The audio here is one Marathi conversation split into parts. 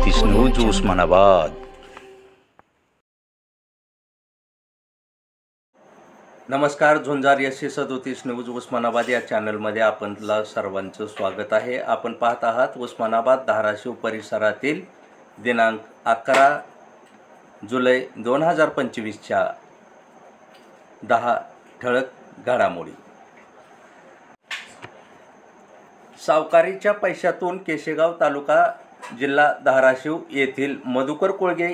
37 न्यूज उस्मानाबाद। नमस्कार, झुंजार SC 37 न्यूज उस्मानाबाद या चॅनलमध्ये आपणला सर्वांचं स्वागत आहे। आपण पाहत आहात उस्मानाबाद धाराशिव परिसरातील दिनांक 11 जुलै 2025च्या 10 ठळक घडामोडी। सावकारीच्या पैशातून केशेगाव तालुका जिल्हा धाराशिव येथील मधुकर कोळगे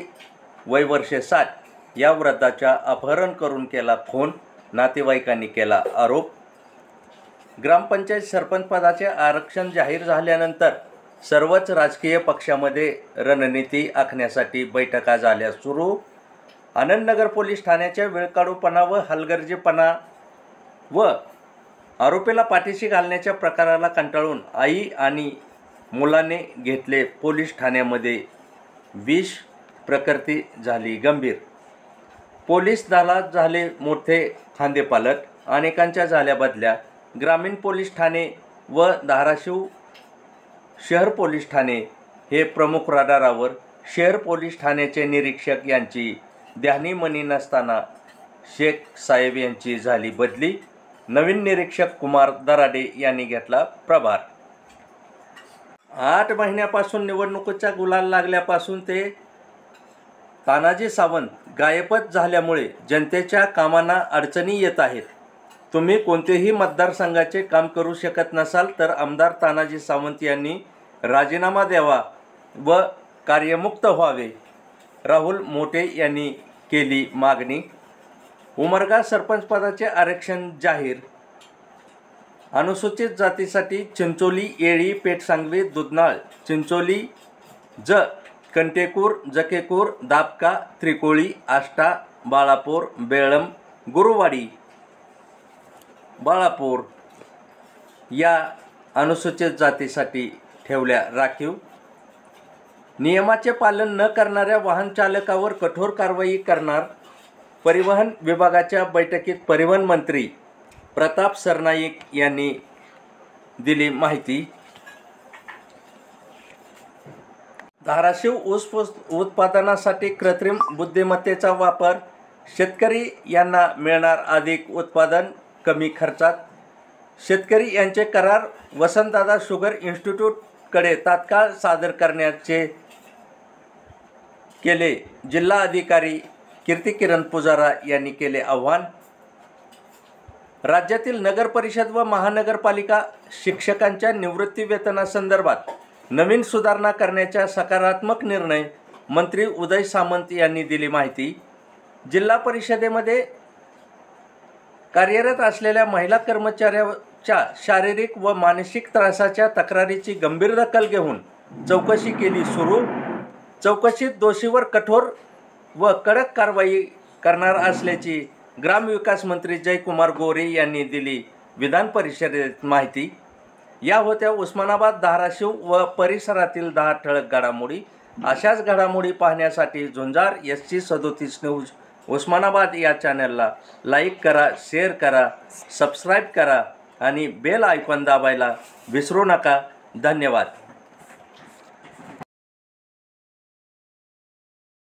वय वर्ष 60 या वृद्धाचा अपहरण करून केला खून, नातेवाईकांनी केला आरोप। ग्रामपंचायत सरपंच पदाचे आरक्षण जाहीर झाल्यानंतर सर्वच राजकीय पक्षामध्ये रणनीती आखण्यासाठी बैठका झाल्या सुरू। आनंदनगर पोलीस ठाण्याच्या वेळकाढूपणा व हलगर्जीपणा व आरोपीला पाठीशी घालण्याच्या प्रकाराला कंटाळून आई आणि मुलाने घेतले पोलीस ठाण्यामध्ये विष, प्रकृती झाली गंभीर। पोलीस दलात झाले मोठे खांदेपालट, अनेकांच्या झाल्या बदल्या। ग्रामीण पोलीस ठाणे व धाराशिव शहर पोलीस ठाणे हे प्रमुख रडारावर। शहर पोलीस ठाण्याचे निरीक्षक यांची ध्यानीमनी नसताना शेख साहेब यांची झाली बदली। नवीन निरीक्षक कुमार दराडे यांनी घेतला प्रभार। 8 महिन्यापासून निवडणुकीचा गुलाल लागल्यापासून ते तानाजी सावंत गायबच झाल्यामुळे जनतेच्या कामांना अडचणी येत आहेत। तुम्ही कोणतेही मतदारसंघाचे काम करू शकत नसाल तर आमदार तानाजी सावंत यांनी राजीनामा द्यावा व कार्यमुक्त व्हावे, राहुल मोटे यांनी केली मागणी। उमरगा सरपंच पदाचे आरक्षण जाहीर। अनुसूचित जातीसाठी चिंचोली, येळी, पेठसांगवी, दुधनाळ, चिंचोली, कंटेकूर, जकेकूर, दापका, त्रिकोळी, आष्टा, बाळापूर, बेळम, गुरुवाडी, बाळापूर या अनुसूचित जातीसाठी ठेवल्या राखीव। नियमाचे पालन न करणाऱ्या वाहन चालकावर कठोर कारवाई करणार। परिवहन विभागाच्या बैठकीत परिवहन मंत्री प्रताप सरनाईक यांनी दिली माहिती। धाराशिव ऊस उत्पादनासाठी कृत्रिम बुद्धिमत्तेचा वापर। शेतकरी यांना मिळणार अधिक उत्पादन कमी खर्चात। शेतकरी यांचे करार वसंतदादा शुगर इन्स्टिट्यूटकडे तात्काळ सादर करण्याचे केले। जिल्हा अधिकारी कीर्तिकिरण पुजारा यांनी केले आवाहन। राज्यातील नगर परिषद व महानगरपालिका शिक्षकांच्या निवृत्ती वेतनासंदर्भात नवीन सुधारणा करण्याचा सकारात्मक निर्णय मंत्री उदय सामंत यांनी दिली माहिती। जिल्हा परिषदेमध्ये कार्यरत असलेल्या महिला कर्मचाऱ्याच्या शारीरिक व मानसिक त्रासाच्या तक्रारीची गंभीर दखल घेऊन चौकशी केली सुरू। चौकशीत दोषीवर कठोर व कडक कारवाई करणार असल्याची ग्रामविकास मंत्री जयकुमार गोरे यांनी दिली विधान परिषदेत माहिती। या होत्या उस्मानाबाद, धाराशिव व परिसरातील 10 ठळक घडामोडी। अशाच घडामोडी पाहण्यासाठी झुंजार SC 37 न्यूज उस्मानाबाद या चॅनलला लाईक करा, शेअर करा, सबस्क्राईब करा आणि बेल आयकॉन दाबायला विसरू नका। धन्यवाद।